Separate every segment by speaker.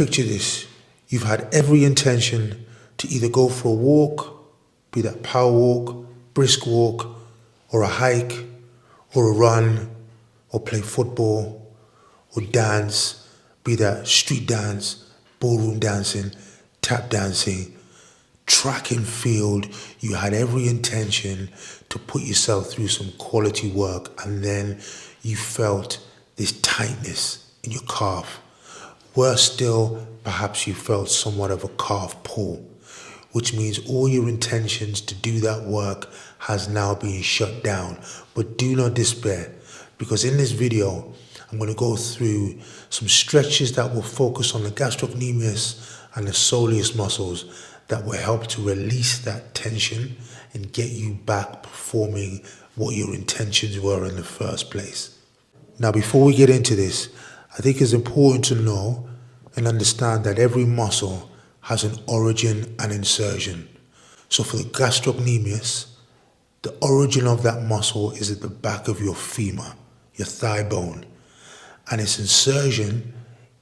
Speaker 1: Picture this. You've had every intention to either go for a walk, be that power walk, brisk walk, or a hike, or a run, or play football, or dance, be that street dance, ballroom dancing, tap dancing, track and field. You had every intention to put yourself through some quality work, and then you felt this tightness in your calf. Worse still, perhaps you felt somewhat of a calf pull, which means all your intentions to do that work has now been shut down. But do not despair, because in this video, I'm going to go through some stretches that will focus on the gastrocnemius and the soleus muscles that will help to release that tension and get you back performing what your intentions were in the first place. Now, before we get into this, I think it's important to know and understand that every muscle has an origin and insertion. So for the gastrocnemius, the origin of that muscle is at the back of your femur, your thigh bone, and its insertion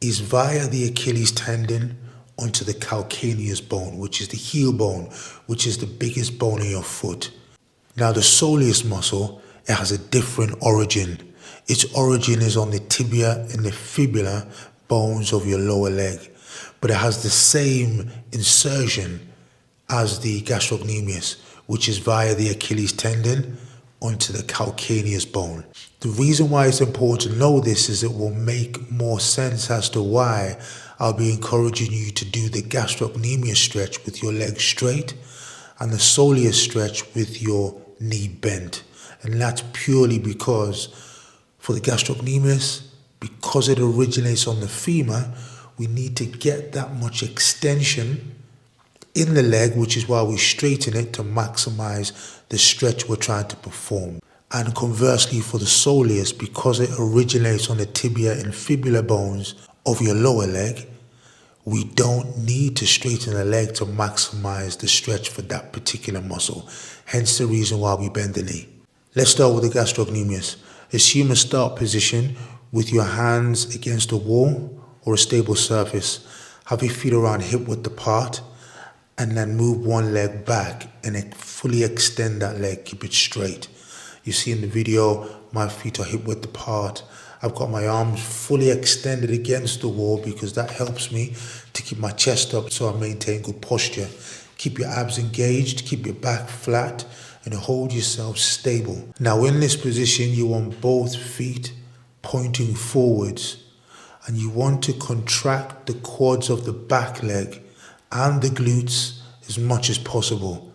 Speaker 1: is via the Achilles tendon onto the calcaneus bone, which is the heel bone, which is the biggest bone in your foot. Now the soleus muscle, it has a different origin. Its origin is on the tibia and the fibula bones of your lower leg, but it has the same insertion as the gastrocnemius, which is via the Achilles tendon onto the calcaneus bone. The reason why it's important to know this is it will make more sense as to why I'll be encouraging you to do the gastrocnemius stretch with your leg straight and the soleus stretch with your knee bent. And that's purely because for the gastrocnemius, because it originates on the femur, we need to get that much extension in the leg, which is why we straighten it to maximize the stretch we're trying to perform. And conversely for the soleus, because it originates on the tibia and fibula bones of your lower leg, we don't need to straighten the leg to maximize the stretch for that particular muscle. Hence the reason why we bend the knee. Let's start with the gastrocnemius. Assume a start position with your hands against a wall or a stable surface. Have your feet around hip width apart, and then move one leg back and fully extend that leg. Keep it straight. You see in the video, my feet are hip width apart. I've got my arms fully extended against the wall because that helps me to keep my chest up so I maintain good posture. Keep your abs engaged, keep your back flat, and hold yourself stable. Now in this position, you want both feet pointing forwards, and you want to contract the quads of the back leg and the glutes as much as possible.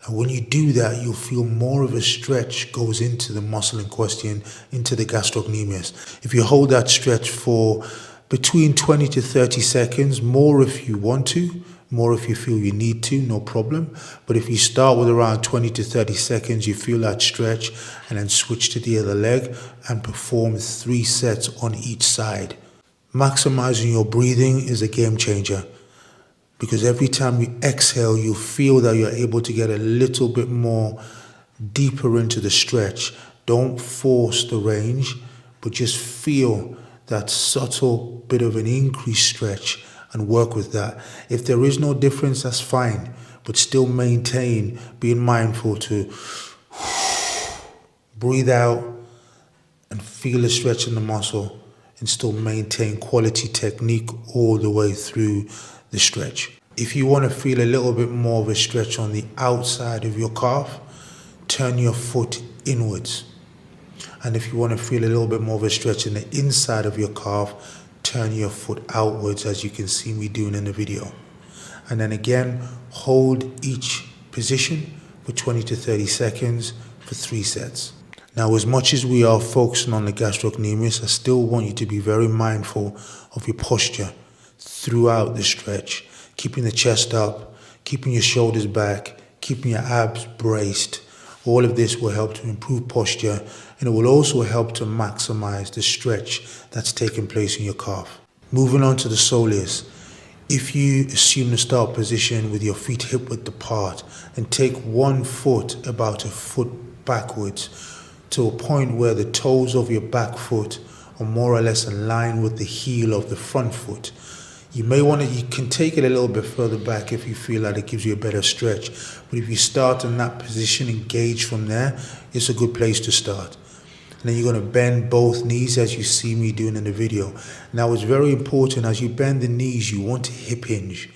Speaker 1: And when you do that, you'll feel more of a stretch goes into the muscle in question, into the gastrocnemius. If you hold that stretch for between 20 to 30 seconds, more if you want to, more if you feel you need to, no problem. But if you start with around 20 to 30 seconds, you feel that stretch, and then switch to the other leg and perform 3 sets on each side. Maximizing your breathing is a game changer, because every time you exhale, you feel that you're able to get a little bit more deeper into the stretch. Don't force the range, but just feel that subtle bit of an increased stretch and work with that. If there is no difference, that's fine, but still maintain being mindful to breathe out and feel a stretch in the muscle and still maintain quality technique all the way through the stretch. If you want to feel a little bit more of a stretch on the outside of your calf, turn your foot inwards. And if you want to feel a little bit more of a stretch in the inside of your calf, turn your foot outwards, as you can see me doing in the video. And then again, hold each position for 20 to 30 seconds for 3 sets. Now, as much as we are focusing on the gastrocnemius, I still want you to be very mindful of your posture throughout the stretch, keeping the chest up, keeping your shoulders back, keeping your abs braced. All of this will help to improve posture, and it will also help to maximize the stretch that's taking place in your calf. Moving on to the soleus. If you assume the start position with your feet hip width apart and take one foot about a foot backwards to a point where the toes of your back foot are more or less in line with the heel of the front foot, You can take it a little bit further back if you feel like it gives you a better stretch. But if you start in that position, engage from there, it's a good place to start. And then you're going to bend both knees as you see me doing in the video. Now it's very important, as you bend the knees, you want to hip hinge.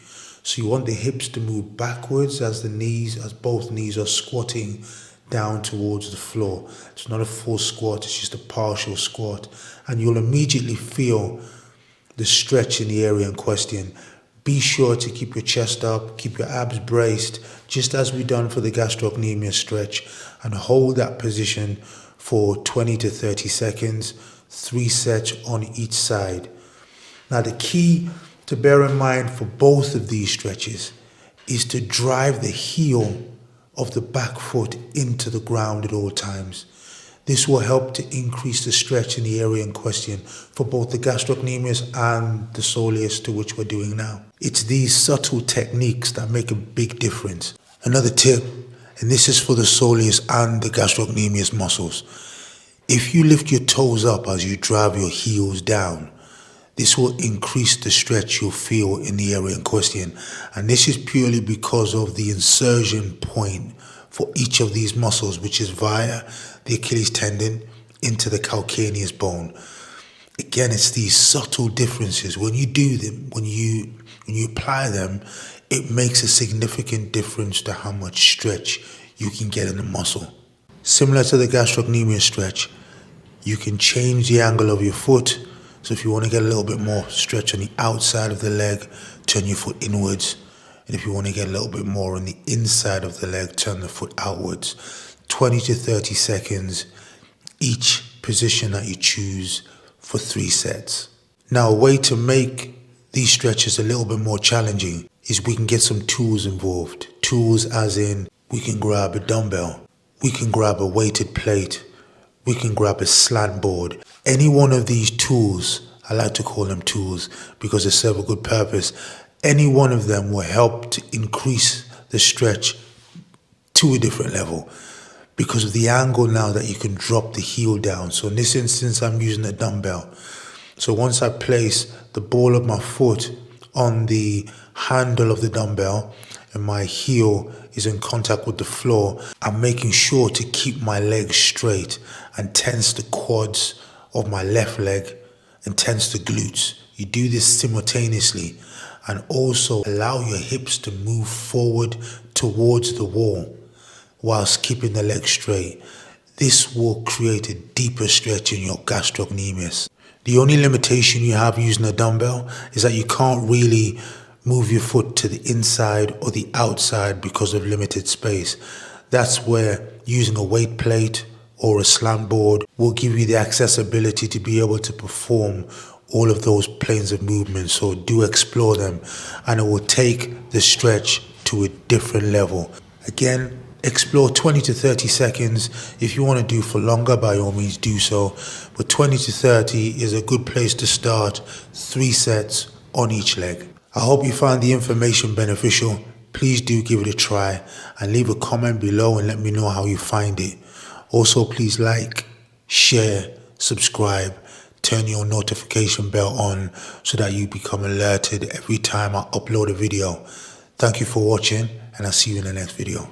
Speaker 1: So you want the hips to move backwards as both knees are squatting down towards the floor. It's not a full squat, it's just a partial squat. And you'll immediately feel the stretch in the area in question. Be sure to keep your chest up, keep your abs braced, just as we've done for the gastrocnemius stretch, and hold that position for 20 to 30 seconds, 3 sets on each side. Now the key to bear in mind for both of these stretches is to drive the heel of the back foot into the ground at all times. This will help to increase the stretch in the area in question for both the gastrocnemius and the soleus, to which we're doing now. It's these subtle techniques that make a big difference. Another tip, and this is for the soleus and the gastrocnemius muscles. If you lift your toes up as you drive your heels down, this will increase the stretch you'll feel in the area in question. And this is purely because of the insertion point for each of these muscles, which is via the Achilles tendon into the calcaneus bone. Again, it's these subtle differences. When you do them, when you apply them, it makes a significant difference to how much stretch you can get in the muscle. Similar to the gastrocnemius stretch, you can change the angle of your foot. So if you want to get a little bit more stretch on the outside of the leg, turn your foot inwards. And if you want to get a little bit more on the inside of the leg, turn the foot outwards. 20 to 30 seconds, each position that you choose for 3 sets. Now, a way to make these stretches a little bit more challenging is we can get some tools involved. Tools as in, we can grab a dumbbell, we can grab a weighted plate, we can grab a slant board. Any one of these tools, I like to call them tools because they serve a good purpose. Any one of them will help to increase the stretch to a different level because of the angle now that you can drop the heel down. So in this instance, I'm using a dumbbell. So once I place the ball of my foot on the handle of the dumbbell and my heel is in contact with the floor, I'm making sure to keep my legs straight and tense the quads of my left leg and tense the glutes. You do this simultaneously and also allow your hips to move forward towards the wall whilst keeping the legs straight. This will create a deeper stretch in your gastrocnemius. The only limitation you have using a dumbbell is that you can't really move your foot to the inside or the outside because of limited space. That's where using a weight plate or a slant board will give you the accessibility to be able to perform all of those planes of movement. So do explore them and it will take the stretch to a different level. Again, explore 20 to 30 seconds. If you want to do for longer, by all means do so. But 20 to 30 is a good place to start. 3 sets on each leg. I hope you find the information beneficial. Please do give it a try and leave a comment below and let me know how you find it. Also, please like, share, subscribe, turn your notification bell on so that you become alerted every time I upload a video. Thank you for watching and I'll see you in the next video.